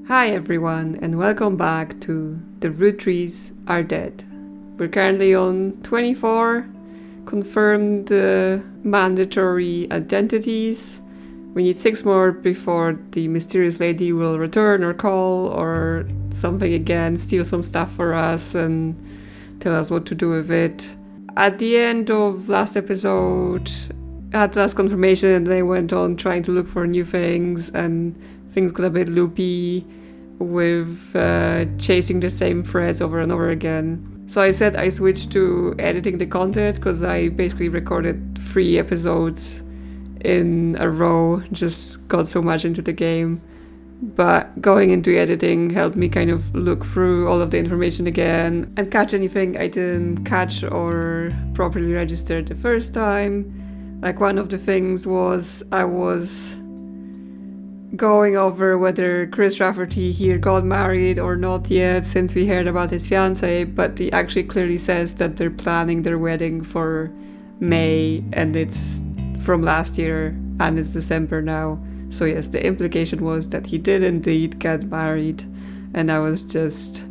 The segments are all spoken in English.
Hi everyone, and welcome back to The Roottrees Are Dead. We're currently on 24 confirmed mandatory identities. We need 6 more before the mysterious lady will return or call or something again, steal some stuff for us and tell us what to do with it. At the end of last episode, I had last confirmation and they went on trying to look for new things and things got a bit loopy with chasing the same threads over and over again. So I said I switched to editing the content because I basically recorded 3 episodes in a row, just got so much into the game. But going into editing helped me kind of look through all of the information again and catch anything I didn't catch or properly register the first time. Like one of the things was I was going over whether Chris Rafferty here got married or not yet since we heard about his fiancée, but he actually clearly says that they're planning their wedding for May and it's from last year and it's December now. So yes, the implication was that he did indeed get married and I was just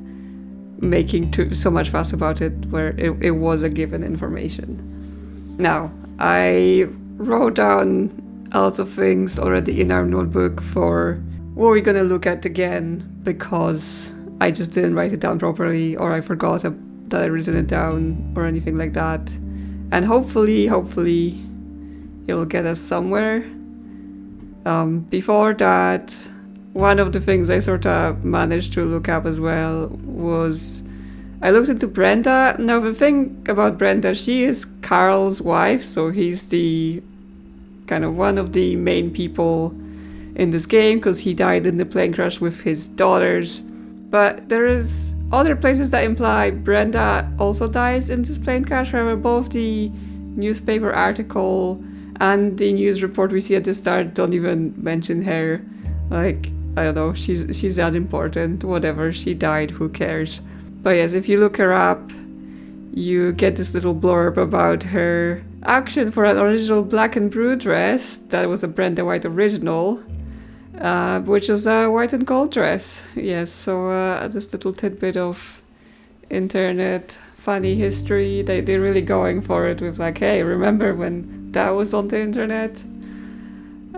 making so much fuss about it where it was a given information. Now, I wrote down lots of things already in our notebook for what we're gonna look at again because I just didn't write it down properly or I forgot that I'd written it down or anything like that. And hopefully it'll get us somewhere. Before that, one of the things I sort of managed to look up as well was I looked into Brenda. Now the thing about Brenda, she is Carl's wife, so he's the kind of one of the main people in this game because he died in the plane crash with his daughters. But there is other places that imply Brenda also dies in this plane crash. However, both the newspaper article and the news report we see at the start don't even mention her. Like, I don't know, she's unimportant. Whatever, she died, who cares? But yes, if you look her up, you get this little blurb about her action for an original black and blue dress that was a Brenda White original, which was a white and gold dress. Yes, so this little tidbit of internet funny history, they're really going for it with like, hey, remember when that was on the internet?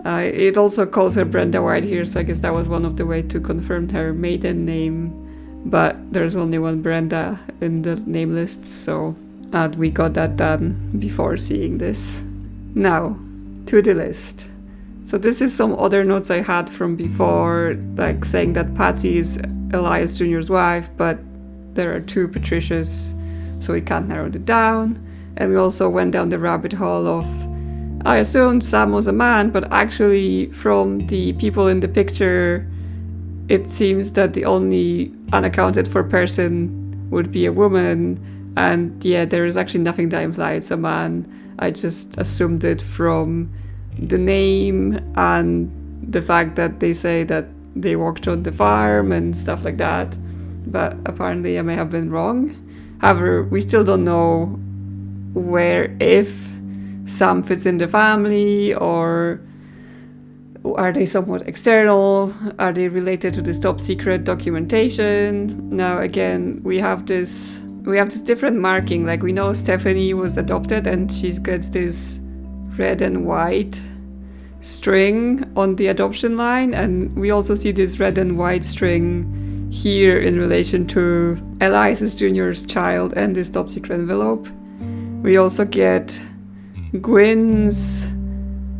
It also calls her Brenda White here, so I guess that was one of the ways to confirm her maiden name, but there's only one Brenda in the name list, so we got that done before seeing this. Now, to the list. So this is some other notes I had from before, like saying that Patsy is Elias Jr.'s wife, but there are 2 Patricias, so we can't narrow it down. And we also went down the rabbit hole of, I assumed Sam was a man, but actually from the people in the picture, it seems that the only unaccounted for person would be a woman. And yeah, there is actually nothing that implies it's a man. I just assumed it from the name and the fact that they say that they worked on the farm and stuff like that. But apparently I may have been wrong. However, we still don't know if Sam fits in the family or are they somewhat external? Are they related to this top secret documentation? Now again, we have this different marking. Like we know Stephanie was adopted and she gets this red and white string on the adoption line, and we also see this red and white string here in relation to Elias Jr.'s child and this top secret envelope. We also get Gwyn's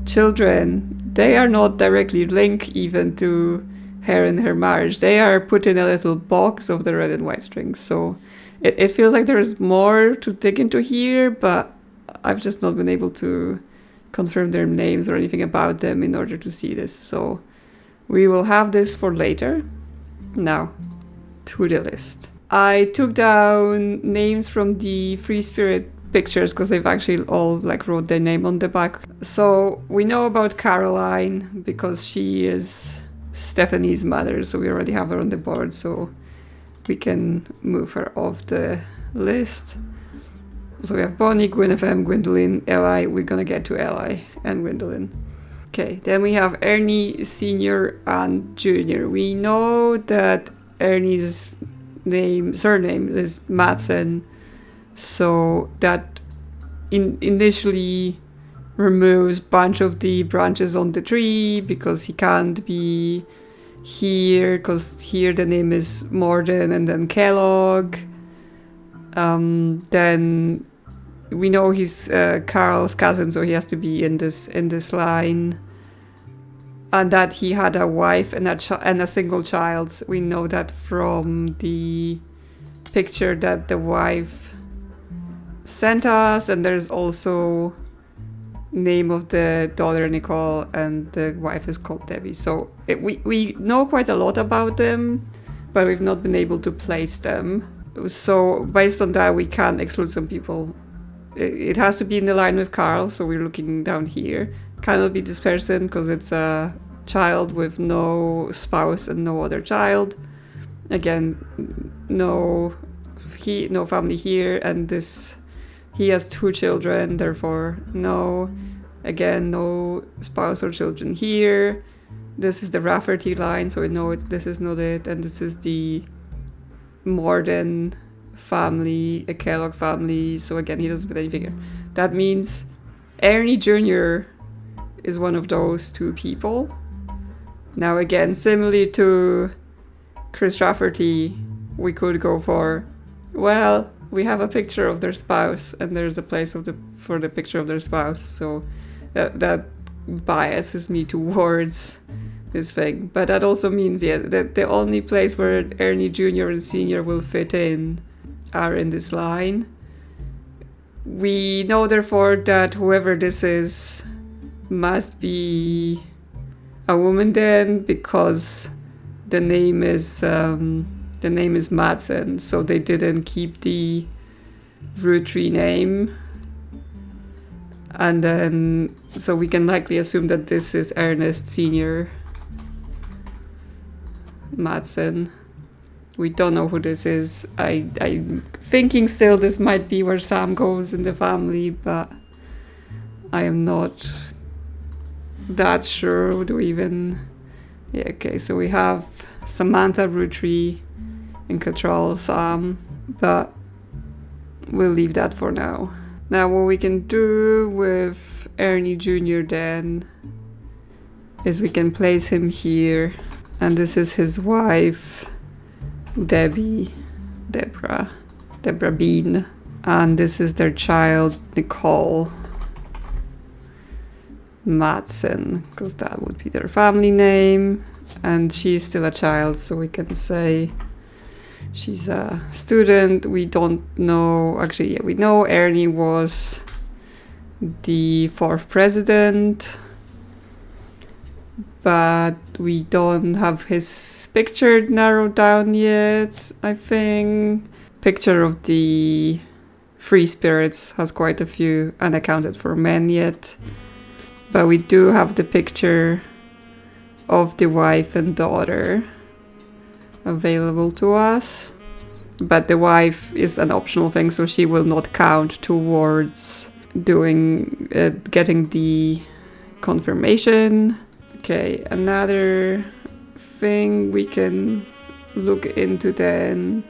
children. They are not directly linked even to her and her marriage. They are put in a little box of the red and white strings, so it feels like there's more to dig into here, but I've just not been able to confirm their names or anything about them in order to see this. So we will have this for later. Now, to the list. I took down names from the Free Spirit pictures because they've actually all like wrote their name on the back. So we know about Caroline because she is Stephanie's mother, so we already have her on the board, so we can move her off the list. So we have Bonnie, Gwyn FM, Gwyndoline, Eli. We're gonna get to Eli and Gwyndoline. Okay, then we have Ernie Sr. and Jr. We know that Ernie's surname is Madsen, so that initially removes a bunch of the branches on the tree because he can't be here, because here the name is Morden and then Kellogg. Then we know he's Carl's cousin, so he has to be in this line. And that he had a wife and a single child. We know that from the picture that the wife sent us, and there's also name of the daughter Nicole, and the wife is called Debbie. So we know quite a lot about them, but we've not been able to place them. So based on that, we can exclude some people. It has to be in the line with Carl, so we're looking down here. Cannot be this person because it's a child with no spouse and no other child. Again, no family here, and this he has 2 children, therefore no. Again, no spouse or children here. This is the Rafferty line, so we know this is not it, and this is the Morden family, a Kellogg family, so again, he doesn't put any figure. That means Ernie Jr. is one of those 2 people. Now again, similarly to Chris Rafferty, we could go for, well, we have a picture of their spouse, and there's a place for the picture of their spouse, so that biases me towards this thing. But that also means, yeah, that the only place where Ernie Jr. and Sr. will fit in are in this line. We know, therefore, that whoever this is must be a woman then, because the name is Madsen, so they didn't keep the Roottrie name. And then, so we can likely assume that this is Ernest Sr. Madsen. We don't know who this is. I'm thinking still this might be where Sam goes in the family, but I am not that sure. Do we even... Yeah, okay, so we have Samantha Roottrie in control, Sam, but we'll leave that for now. Now what we can do with Ernie Jr. then is we can place him here, and this is his wife, Debbra Bean, and this is their child, Nicole Madsen, because that would be their family name, and she's still a child, so we can say she's a student. We don't know, actually, yeah, we know Ernie was the 4th president, but we don't have his picture narrowed down yet, I think. Picture of the Free Spirits has quite a few unaccounted for men yet. But we do have the picture of the wife and daughter available to us. But the wife is an optional thing, so she will not count towards getting the confirmation. Okay, another thing we can look into then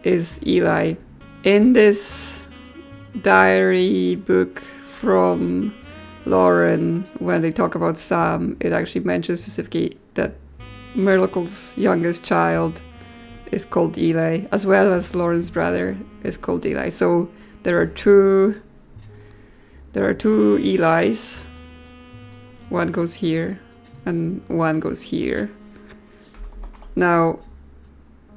is Eli. In this diary book from Lauren, when they talk about Sam, it actually mentions specifically that Miracle's youngest child is called Eli, as well as Lauren's brother is called Eli. So there are two Elis. One goes here and one goes here. Now,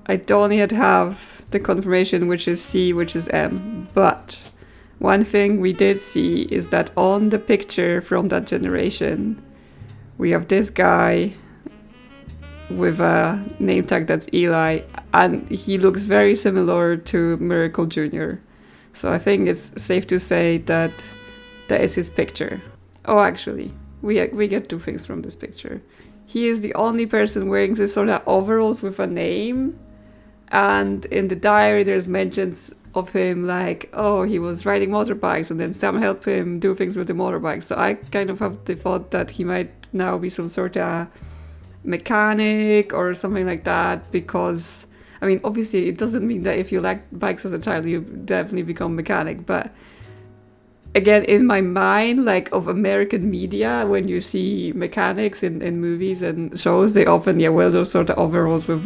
I don't yet have the confirmation which is C, which is M, but one thing we did see is that on the picture from that generation, we have this guy with a name tag that's Eli, and he looks very similar to Miracle Jr. So I think it's safe to say that that is his picture. Oh, actually, we get 2 things from this picture. He is the only person wearing this sort of overalls with a name, and in the diary there's mentions of him like, oh, he was riding motorbikes and then Sam helped him do things with the motorbikes. So I kind of have the thought that he might now be some sort of mechanic or something like that, because I mean, obviously it doesn't mean that if you liked bikes as a child you definitely become mechanic, but again, in my mind, like of American media, when you see mechanics in movies and shows, they often wear those sort of overalls with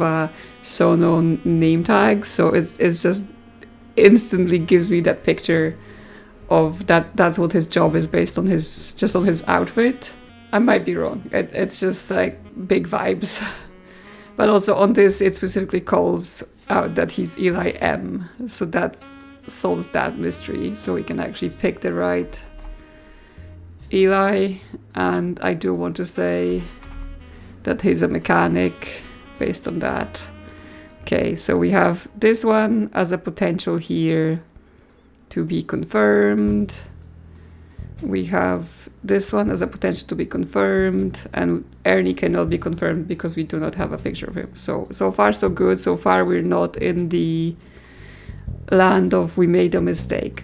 sewn-on name tags. So it's just instantly gives me that picture of that's what his job is based on his outfit. I might be wrong. It's just like big vibes. But also on this, it specifically calls out that he's Eli M. So that solves that mystery. So we can actually pick the right Eli. And I do want to say that he's a mechanic based on that. Okay, so we have this one as a potential here to be confirmed. We have this one as a potential to be confirmed, and Ernie cannot be confirmed because we do not have a picture of him. So far so good. So far we're not in the land of we made a mistake.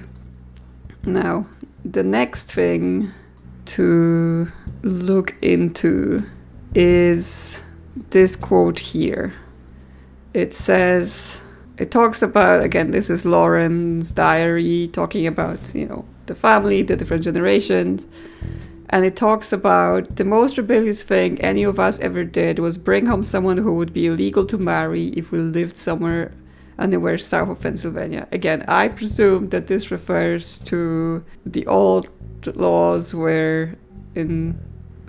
Now, the next thing to look into is this quote here. It talks about, again, this is Lauren's diary talking about, the family, the different generations. And it talks about the most rebellious thing any of us ever did was bring home someone who would be illegal to marry if we lived somewhere anywhere south of Pennsylvania. Again, I presume that this refers to the old laws where in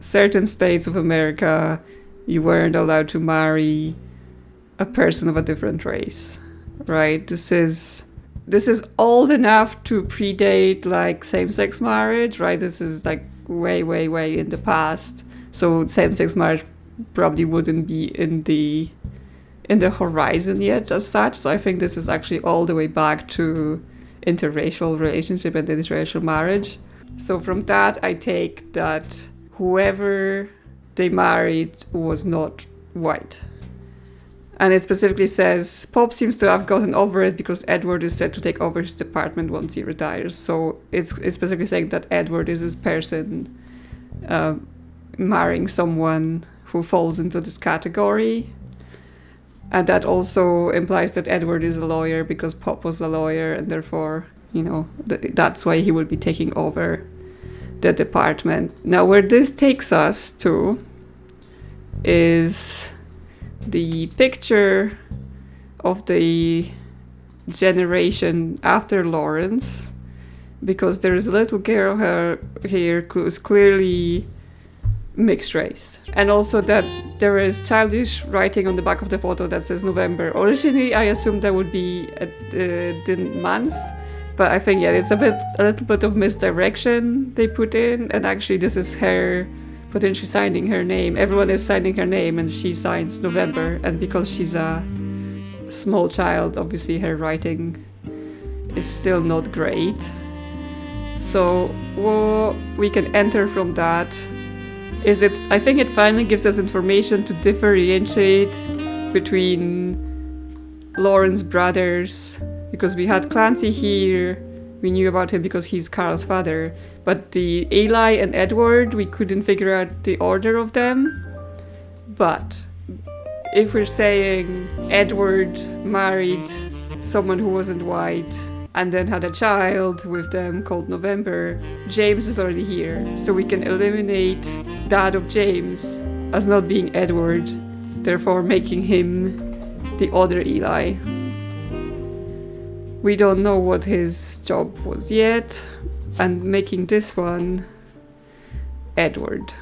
certain states of America you weren't allowed to marry a person of a different race, right? This is old enough to predate like same-sex marriage, right? This is like way, way, way in the past. So same-sex marriage probably wouldn't be in the horizon yet as such. So I think this is actually all the way back to interracial relationship and interracial marriage. So from that, I take that whoever they married was not white. And it specifically says, Pop seems to have gotten over it because Edward is set to take over his department once he retires. So it's specifically saying that Edward is this person marrying someone who falls into this category. And that also implies that Edward is a lawyer because Pop was a lawyer, and therefore, that's why he would be taking over the department. Now, where this takes us to is the picture of the generation after Lawrence, because there is a little girl here who is clearly mixed race, and also that there is childish writing on the back of the photo that says November. Originally, I assumed that would be the month, but I think it's a little bit of misdirection they put in, and actually this is her potentially signing her name. Everyone is signing her name and she signs November, and because she's a small child, obviously her writing is still not great. So what we can enter from that is I think it finally gives us information to differentiate between Lauren's brothers, because we had Clancy here, we knew about him because he's Carl's father, but the Eli and Edward, we couldn't figure out the order of them. But if we're saying Edward married someone who wasn't white and then had a child with them called November, James is already here. So we can eliminate that of James as not being Edward, therefore making him the other Eli. We don't know what his job was yet, and making this one Edward.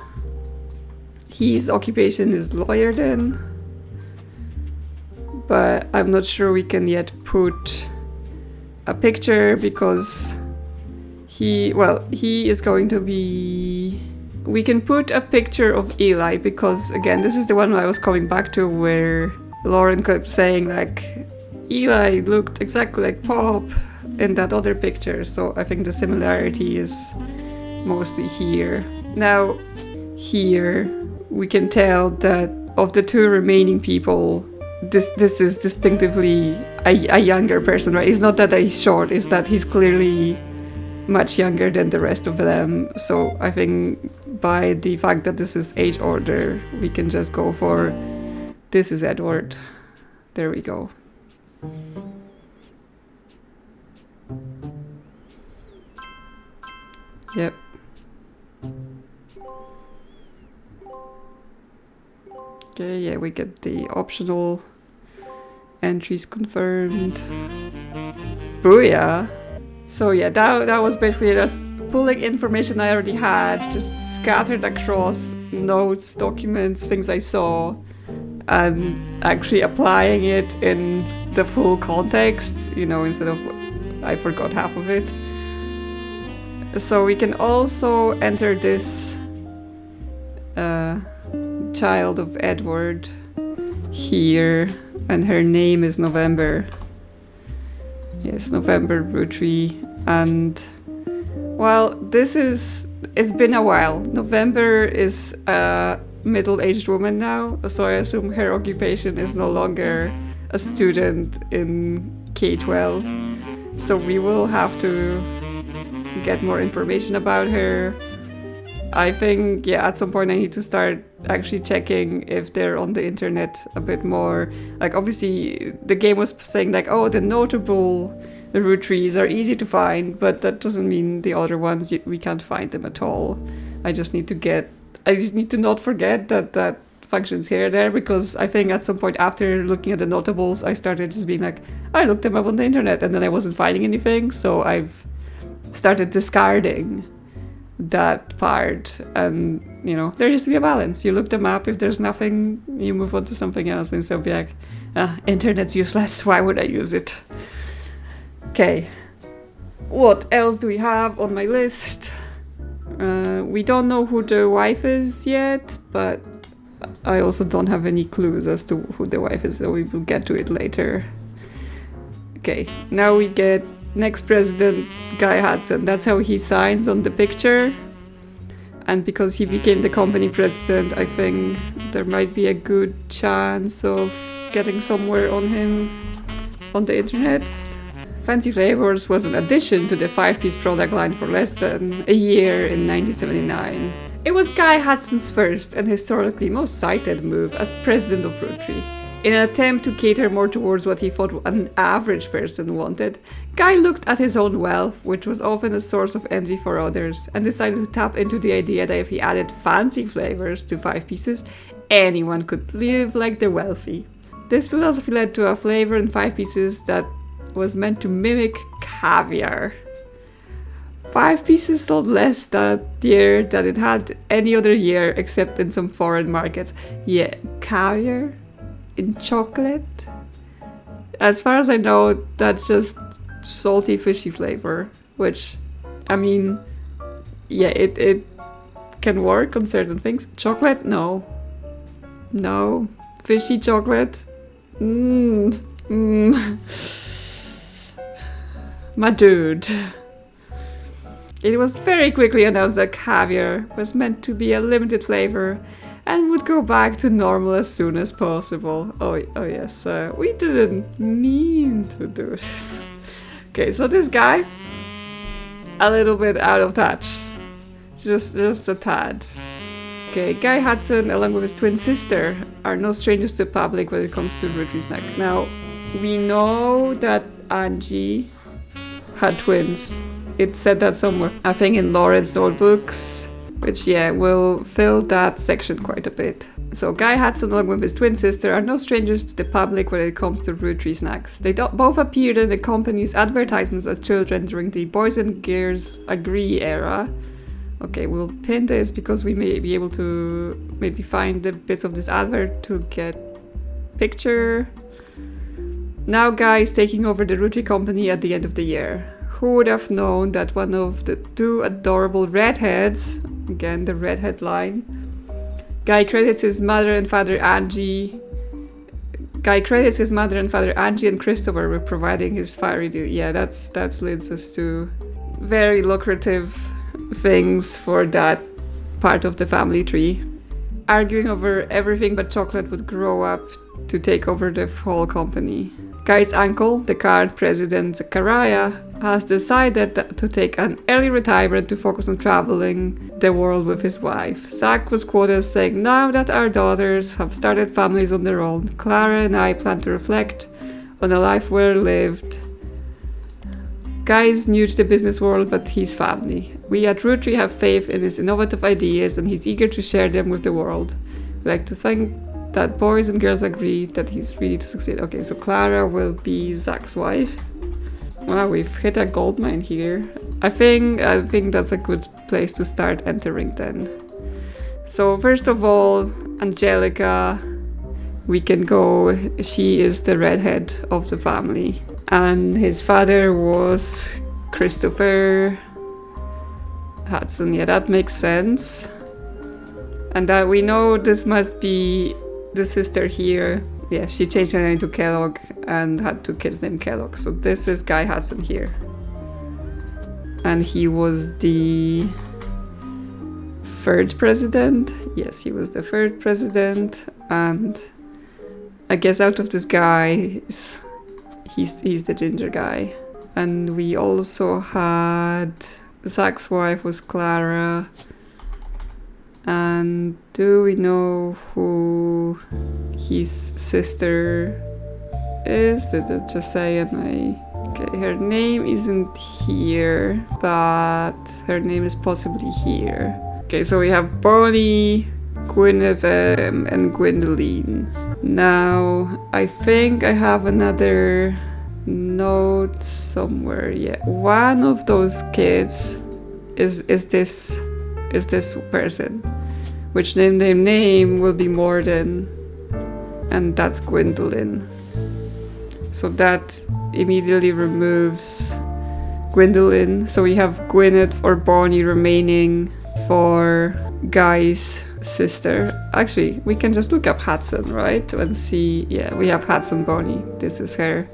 His occupation is lawyer then, but I'm not sure we can yet put a picture because he is going to be... We can put a picture of Eli because, again, this is the one I was coming back to where Lauren kept saying like, Eli looked exactly like Pop in that other picture, so I think the similarity is mostly here. Now, here we can tell that of the two remaining people, this is distinctively a younger person, right? It's not that he's short, it's that he's clearly much younger than the rest of them. So I think by the fact that this is age order, we can just go for this is Edward. There we go. Yep. Okay, yeah, we get the optional entries confirmed. Booyah! So yeah, that was basically just pulling information I already had, just scattered across notes, documents, things I saw, and actually applying it in the full context, you know, instead of I forgot half of it. So we can also enter this child of Edward here, and her name is November. Yes, November Roottrie. And well, it's been a while. November is a middle-aged woman now, so I assume her occupation is no longer a student in K-12. So we will have to get more information about her. I think, yeah, at some point I need to start actually checking if they're on the internet a bit more. Like, obviously, the game was saying, like, oh, the notable Roottrees are easy to find, but that doesn't mean the other ones, we can't find them at all. I just need to not forget that functions here and there, because I think at some point after looking at the notables, I started just being like, I looked them up on the internet, and then I wasn't finding anything, so I've started discarding that part. And you know, there needs to be a balance. You look them up, if there's nothing, you move on to something else, instead of be like, internet's useless, why would I use it? Okay, what else do we have on my list? We don't know who the wife is yet, but I also don't have any clues as to who the wife is, so we will get to it later. Okay, now we get next president, Guy Hudson. That's how he signs on the picture. And because he became the company president, I think there might be a good chance of getting somewhere on him on the internet. Fancy Flavors was an addition to the 5-piece product line for less than a year in 1979. It was Guy Hudson's first and historically most cited move as president of Roottrie. In an attempt to cater more towards what he thought an average person wanted, Guy looked at his own wealth, which was often a source of envy for others, and decided to tap into the idea that if he added fancy flavors to 5 pieces, anyone could live like the wealthy. This philosophy led to a flavor in 5 pieces that was meant to mimic caviar. 5 pieces sold less that year than it had any other year except in some foreign markets. Yeah, caviar? In chocolate? As far as I know, that's just salty fishy flavor, which, I mean, yeah, it can work on certain things. Chocolate? No. Fishy chocolate? My dude. It was very quickly announced that caviar was meant to be a limited flavor and would go back to normal as soon as possible. Oh yes, we didn't mean to do this. Okay, so this guy, a little bit out of touch. Just a tad. Okay, Guy Hudson, along with his twin sister, are no strangers to the public when it comes to Roottrie snack. Now, we know that Angie had twins. It said that somewhere. I think in Lauren's notebooks, which, yeah, will fill that section quite a bit. So Guy Hudson, along with his twin sister, are no strangers to the public when it comes to Roottrie snacks. They both appeared in the company's advertisements as children during the Boys and Girls Agree era. Okay, we'll pin this because we may be able to maybe find the bits of this advert to get picture. Now Guy is taking over the Roottrie company at the end of the year. Who would have known that one of the 2 adorable redheads, again the redhead line, Guy credits his mother and father Angie and Christopher with providing his fiery dude. Yeah, that's leads us to very lucrative things for that part of the family tree. Arguing over everything but chocolate would grow up to take over the whole company. Guy's uncle, the current president Zachariah, has decided to take an early retirement to focus on traveling the world with his wife. Zach was quoted as saying, "Now that our daughters have started families on their own, Clara and I plan to reflect on a life well lived." Guy is new to the business world, but he's family. We at Roottrees have faith in his innovative ideas and he's eager to share them with the world. We like to think that boys and girls agree that he's ready to succeed. Okay, so Clara will be Zach's wife. Wow, we've hit a gold mine here. I think that's a good place to start entering then. So first of all, Angelica, we can go, she is the redhead of the family. And his father was Christopher Hudson. Yeah, that makes sense. And that we know this must be the sister here. Yeah, she changed her name to Kellogg and had 2 kids named Kellogg. So this is Guy Hudson here. And he was the 3rd president. Yes, he was the 3rd president. And I guess out of this guy, he's the ginger guy. And we also had Zach's wife was Clara. And do we know who his sister is? Did it just say it? Okay, her name isn't here, but her name is possibly here. Okay, so we have Bonnie, Guinevere, and Gwyndoline. Now, I think I have another note somewhere. Yeah, one of those kids is this person, which name will be Morden, and that's Gwyndoline. So that immediately removes Gwyndoline. So we have Gwyneth or Bonnie remaining for Guy's sister. Actually, we can just look up Hudson, right? And see, yeah, we have Hudson Bonnie. This is her.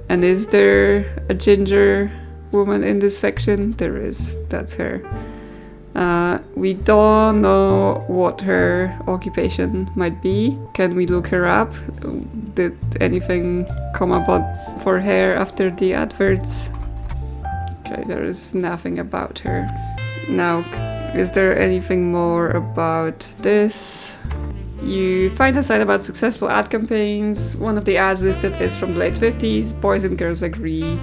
And is there a ginger woman in this section? There is. That's her. We don't know what her occupation might be. Can we look her up? Did anything come about for her after the adverts? Okay, there is nothing about her. Now, is there anything more about this? You find a site about successful ad campaigns. One of the ads listed is from the late 50s, Boys and Girls Agree.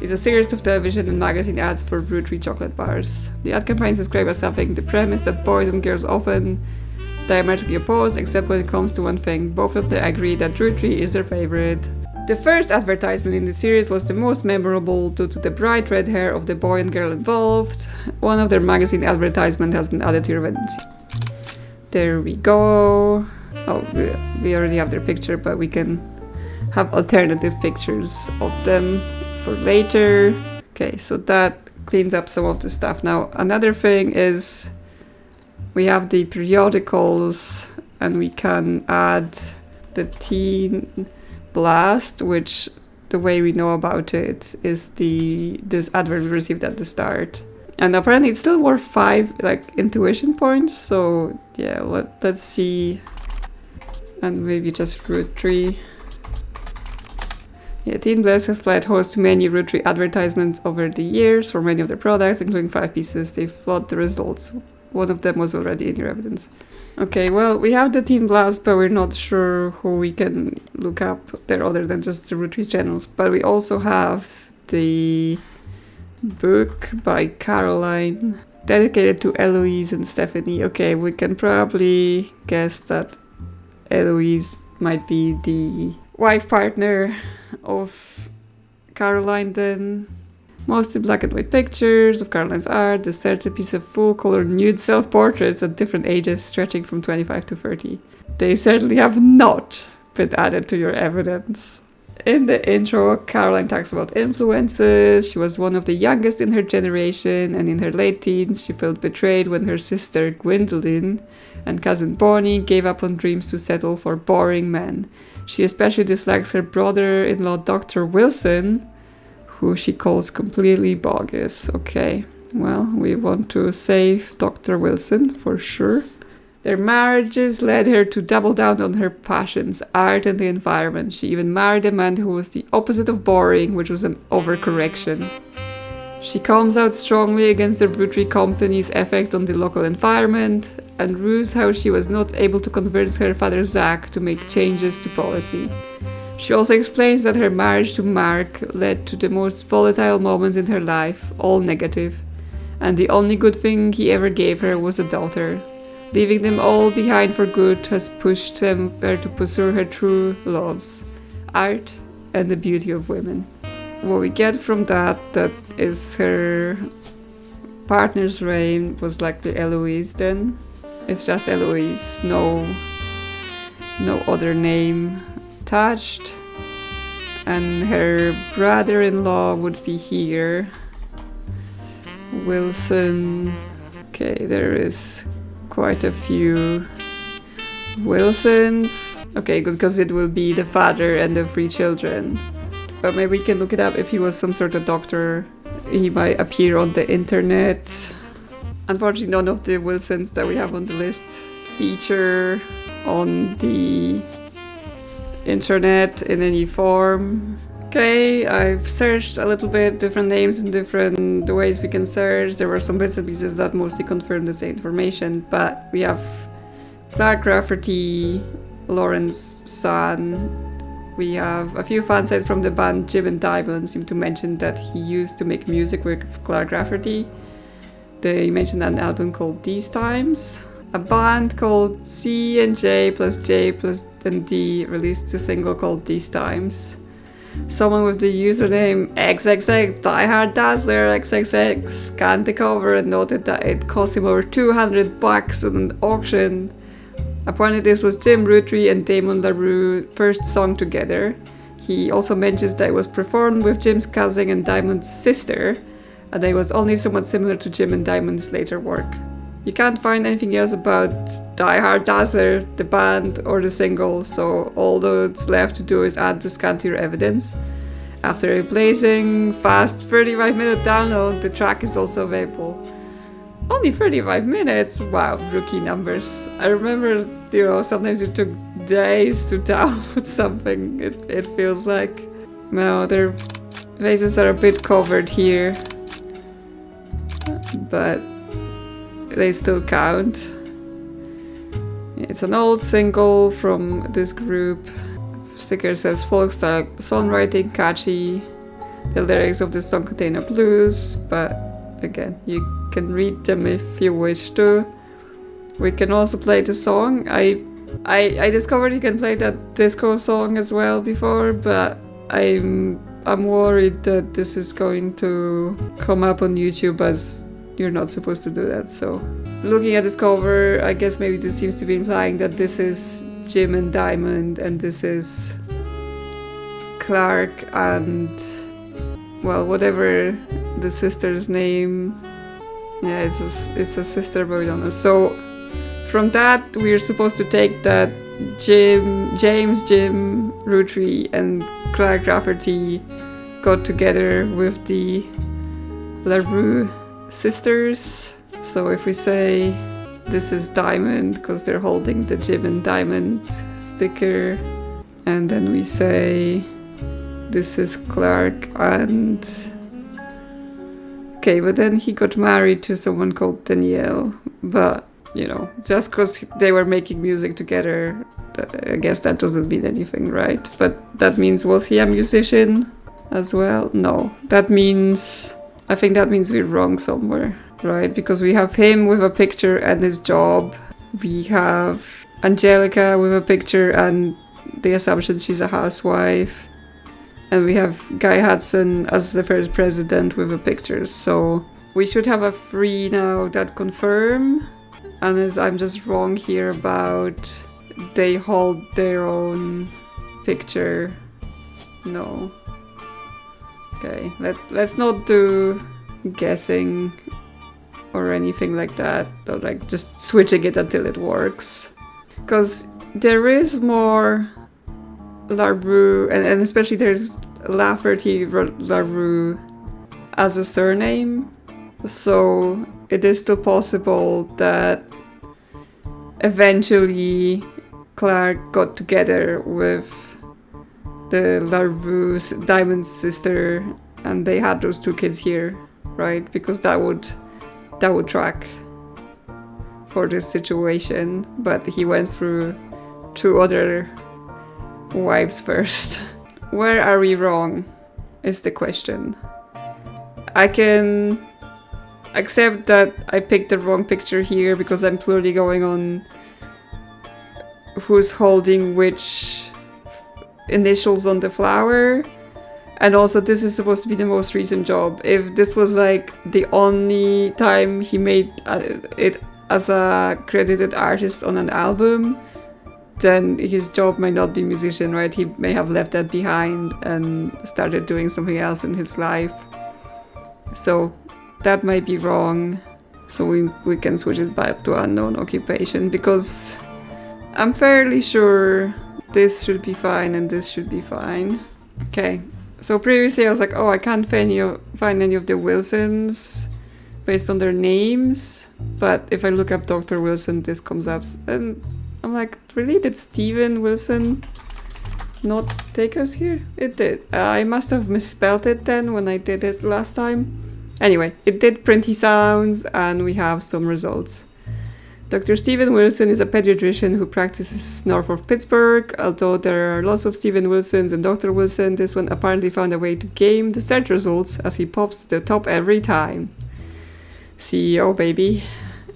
It's a series of television and magazine ads for Roottrees chocolate bars. The ad campaigns describe as having the premise that boys and girls often diametrically opposed, except when it comes to one thing. Both of them agree that Roottrees is their favorite. The first advertisement in the series was the most memorable due to the bright red hair of the boy and girl involved. One of their magazine advertisements has been added to your events. There we go. Oh, we already have their picture, but we can have alternative pictures of them for later. Okay, so that cleans up some of the stuff. Now, another thing is we have the periodicals and we can add the Teen Blast, which the way we know about it is this advert we received at the start. And apparently it's still worth 5 intuition points, so yeah, let's see. And maybe just Roottrees. Yeah, Teen Blast has played host to many Roottrees advertisements over the years for many of their products, including 5 pieces. They flood the results. One of them was already in your evidence. Okay, well, we have the Teen Blast, but we're not sure who we can look up there other than just the Roottrees channels. But we also have the book by Caroline, dedicated to Eloise and Stephanie. Okay, we can probably guess that Eloise might be the wife partner of Caroline then. Mostly black and white pictures of Caroline's art, the centerpiece of full-color nude self-portraits at different ages stretching from 25 to 30. They certainly have not been added to your evidence. In the intro, Caroline talks about influences. She was one of the youngest in her generation, and in her late teens, she felt betrayed when her sister Gwyndoline and cousin Bonnie gave up on dreams to settle for boring men. She especially dislikes her brother-in-law Dr. Wilson, who she calls completely bogus. Okay, well, we want to save Dr. Wilson for sure. Their marriages led her to double down on her passions, art and the environment. She even married a man who was the opposite of boring, which was an overcorrection. She comes out strongly against the Roottrees company's effect on the local environment, and rues how she was not able to convince her father Zach to make changes to policy. She also explains that her marriage to Mark led to the most volatile moments in her life, all negative, and the only good thing he ever gave her was a daughter. Leaving them all behind for good has pushed her to pursue her true loves, art and the beauty of women. What we get from that is her partner's name was likely Eloise then. It's just Eloise, no other name attached. And her brother-in-law would be here. Wilson. Okay, there is quite a few Wilsons. Okay, good, because it will be the father and the 3 children. But maybe we can look it up if he was some sort of doctor. He might appear on the internet. Unfortunately, none of the Wilsons that we have on the list feature on the internet in any form. Okay, I've searched a little bit, different names and different ways we can search. There were some bits and pieces that mostly confirm the same information, but we have Clark Rafferty, Lauren's son. We have a few fan sites from the band Jim and Diamond seem to mention that he used to make music with Clark Rafferty. They mentioned an album called These Times. A band called C and J plus and D released a single called These Times. Someone with the username XXX Diehard Dazzler XXX scanned the cover and noted that it cost him over $200 at an auction. Apparently this was Jim Roottree and Damon LaRue's first song together. He also mentions that it was performed with Jim's cousin and Diamond's sister, and that it was only somewhat similar to Jim and Diamond's later work. You can't find anything else about Die Hard Dazzler, the band, or the single, so all that's left to do is add the scantier evidence. After a blazing, fast 35-minute download, the track is also available. Only 35 minutes? Wow, rookie numbers. I remember, sometimes it took days to download something, it feels like. Now, their faces are a bit covered here, but they still count. It's an old single from this group. Sticker says folk style songwriting, catchy. The lyrics of this song contain a blues, but again, you can read them if you wish to. We can also play the song. I discovered you can play that disco song as well before, but I'm worried that this is going to come up on YouTube as you're not supposed to do that. So looking at this cover, I guess maybe this seems to be implying that this is Jim and Diamond and this is Clark and, well, whatever the sister's name. Yeah, it's a sister, but we don't know. So from that, we're supposed to take that James Jim Roottree and Clark Rafferty got together with the LaRue sisters. So if we say this is Diamond because they're holding the Jim and Diamond sticker, and then we say this is Clark and okay, but then he got married to someone called Danielle, but just because they were making music together, I guess that doesn't mean anything, right? But that means, was he a musician as well? No, I think that means we're wrong somewhere, right? Because we have him with a picture and his job. We have Angelica with a picture and the assumption she's a housewife. And we have Guy Hudson as the first president with a picture. So we should have a 3 now that confirm. Unless I'm just wrong here about they hold their own picture. No. Okay, let's not do guessing or anything like that, or like just switching it until it works. Because there is more LaRue, and especially there's Rafferty LaRue as a surname, so it is still possible that eventually Clark got together with the Larvu's Diamond's sister, and they had those 2 kids here, right? Because that would track for this situation. But he went through 2 other wives first. Where are we wrong is the question. I can accept that I picked the wrong picture here because I'm clearly going on who's holding which initials on the flower. And also this is supposed to be the most recent job. If this was like the only time he made it as a credited artist on an album, then his job might not be musician, right? He may have left that behind and started doing something else in his life. So that might be wrong. So we can switch it back to unknown occupation, because I'm fairly sure this should be fine and this should be fine. Okay, so previously I was like, oh, I can't find any of the Wilsons based on their names. But if I look up Dr. Wilson, this comes up. And I'm like, really? Did Steven Wilson not take us here? It did. I must have misspelled it then when I did it last time. Anyway, it did printy sounds, and we have some results. Dr. Steven Wilson is a pediatrician who practices north of Pittsburgh. Although there are lots of Steven Wilsons and Dr. Wilson, this one apparently found a way to game the search results as he pops to the top every time. CEO, baby.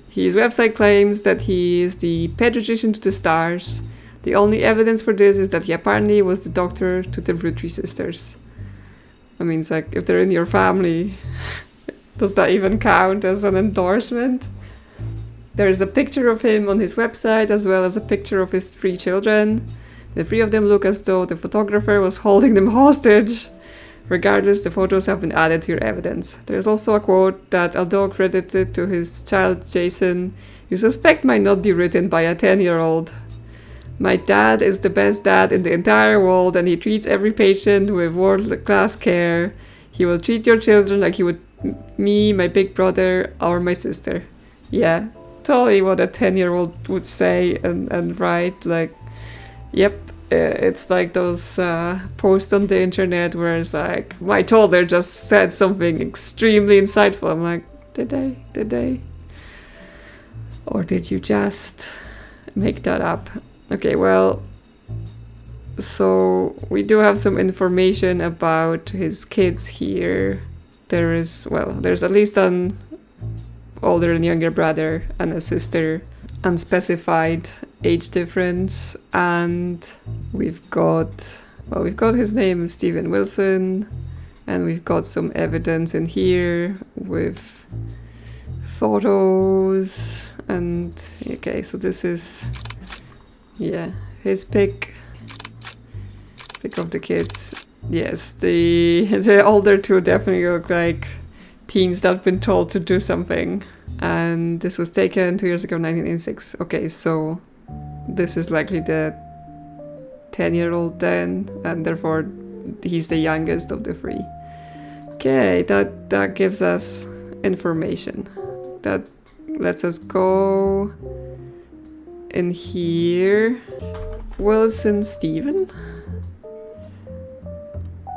His website claims that he is the pediatrician to the stars. The only evidence for this is that he apparently was the doctor to the Roottrie sisters. I mean, it's like, if they're in your family, does that even count as an endorsement? There is a picture of him on his website, as well as a picture of his 3 children. The 3 of them look as though the photographer was holding them hostage. Regardless, the photos have been added to your evidence. There is also a quote that, although credited to his child Jason, you suspect might not be written by a 10-year-old. My dad is the best dad in the entire world, and he treats every patient with world-class care. He will treat your children like he would me, my big brother, or my sister. Yeah, totally what a 10-year-old would say and write. Like, yep. It's like those posts on the internet where it's like, my toddler just said something extremely insightful. I'm like, did they? Did they? Or did you just make that up? Okay, well, so we do have some information about his kids here. There's at least an older and younger brother and a sister. Unspecified age difference, and we've got his name, Steven Wilson, and we've got some evidence in here with photos. And okay, so this is his pick of the kids. Yes, the older 2 definitely look like teens that have been told to do something. And this was taken 2 years ago, 1986. Okay, so this is likely the 10-year-old then, and therefore he's the youngest of the 3. Okay, that gives us information. That lets us go in here. Wilson Steven.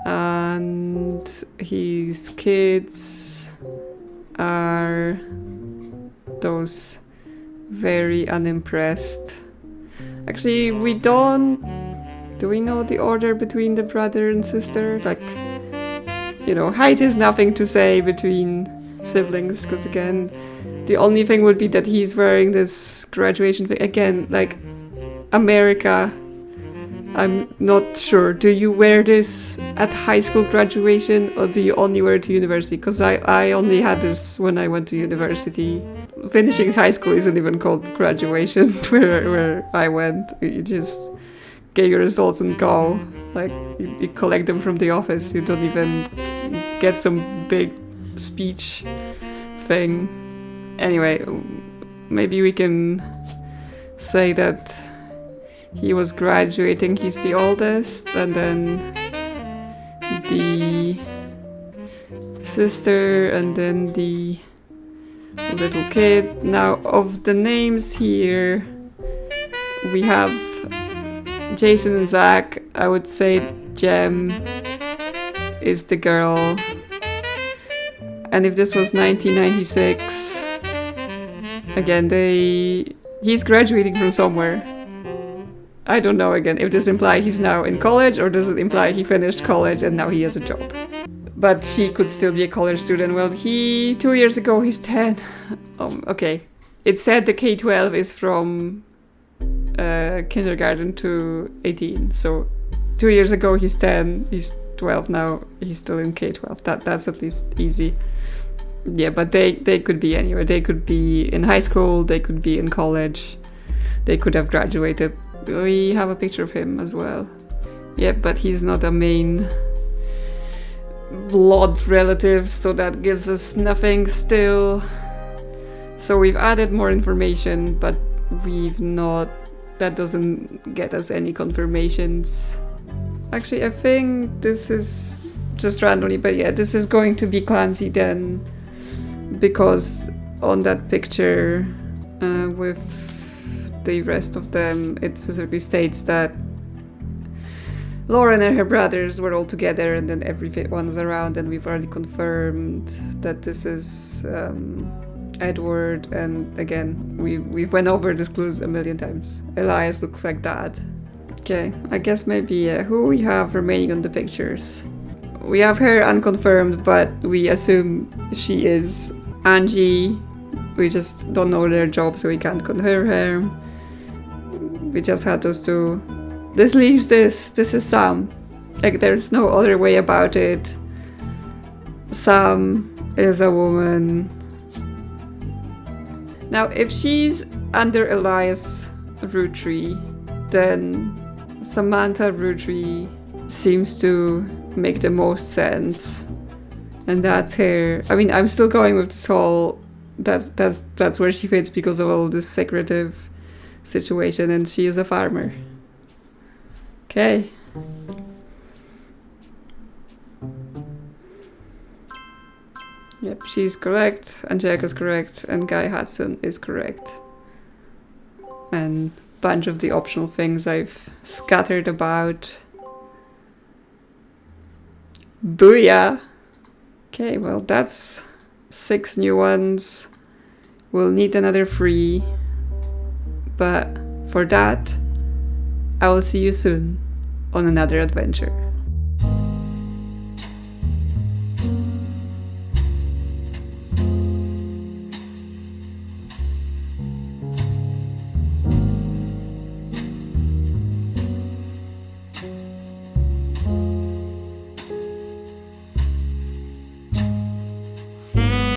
And his kids are those very unimpressed. Actually, do we know the order between the brother and sister? Like, height is nothing to say between siblings, because again, the only thing would be that he's wearing this graduation thing. Again, like, America, I'm not sure. Do you wear this at high school graduation, or do you only wear it to university? Because I only had this when I went to university. Finishing high school isn't even called graduation where I went. You just get your results and go. Like, you collect them from the office. You don't even get some big speech thing. Anyway, maybe we can say that he was graduating, he's the oldest, and then the sister, and then the little kid. Now, of the names here, We have Jason and Zach. I would say Jem is the girl. And if this was 1996, again, he's graduating from somewhere. I don't know again if this implies he's now in college or does it imply he finished college and now he has a job. But she could still be a college student. Well, 2 years ago he's 10. Okay. It said the K-12 is from kindergarten to 18. So 2 years ago he's 10, he's 12 now, he's still in K-12. That's at least easy. Yeah, but they could be anywhere. They could be in high school, they could be in college, they could have graduated. We have a picture of him as well. Yeah, but he's not a main blood relative, so that gives us nothing still. So we've added more information, but that doesn't get us any confirmations. Actually, I think this is just randomly, but yeah, this is going to be Clancy then, because on that picture with the rest of them, it specifically states that Lauren and her brothers were all together and then everyone's around, and we've already confirmed that this is Edward, and again, we've went over this clues a million times. Elias looks like Dad. Okay, I guess maybe who we have remaining on the pictures. We have her unconfirmed, but we assume she is Angie. We just don't know their job, so we can't confirm her. We just had those two. This leaves this is Sam. Like, there's no other way about it. Sam is a woman. Now, if she's under Elias Roottree, then Samantha Roottree seems to make the most sense. And that's her. I mean, I'm still going with this whole that's where she fits because of all this secretive situation, and she is a farmer. Okay. Yep, she's correct, Angelica's correct, and Guy Hudson is correct. And a bunch of the optional things I've scattered about. Booyah! Okay, well that's 6 new ones. We'll need another 3. But for that, I will see you soon on another adventure.